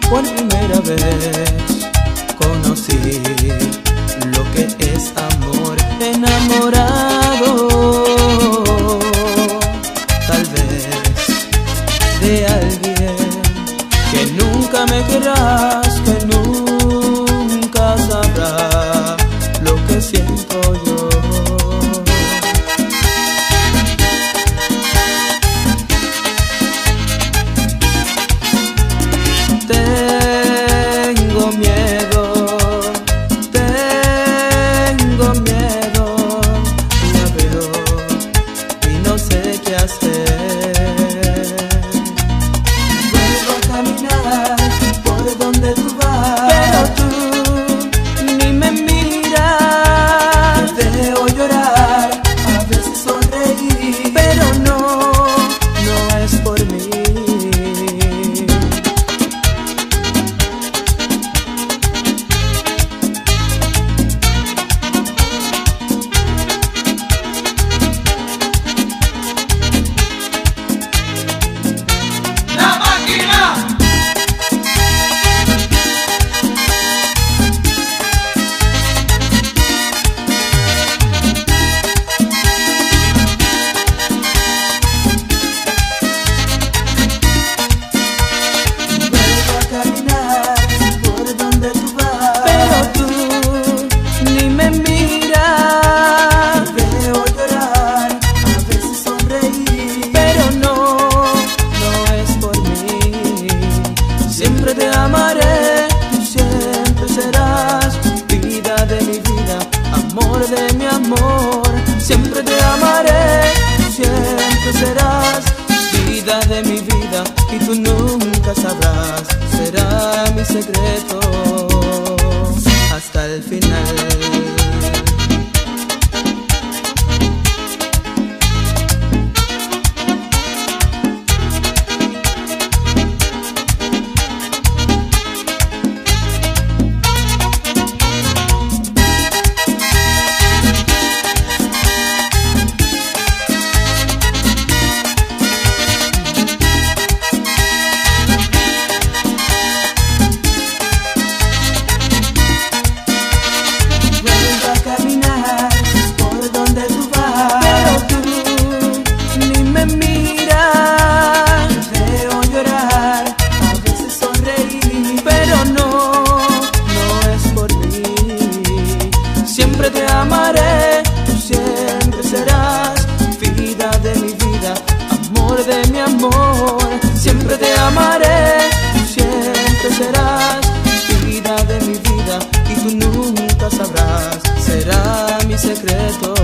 por primera vez conocí lo que es amor enamorado. Tal vez de alguien que nunca me querrás, que nunca sabrá lo que siento yo. Tengo miedo, la veo y no sé qué hacer. Vuelvo a caminar por donde tú vas, pero tú ni me miras. Te veo llorar, a veces sonreír, pero no es por mí. Siempre te amaré, tú siempre serás vida de mi vida, amor de mi amor. Siempre te amaré, tú siempre serás vida de mi vida, y tú nunca sabrás, será mi secreto hasta el final. Siempre te amaré, tú siempre serás vida de mi vida, amor de mi amor. Siempre te amaré, tú siempre serás vida de mi vida, y tú nunca sabrás, será mi secreto.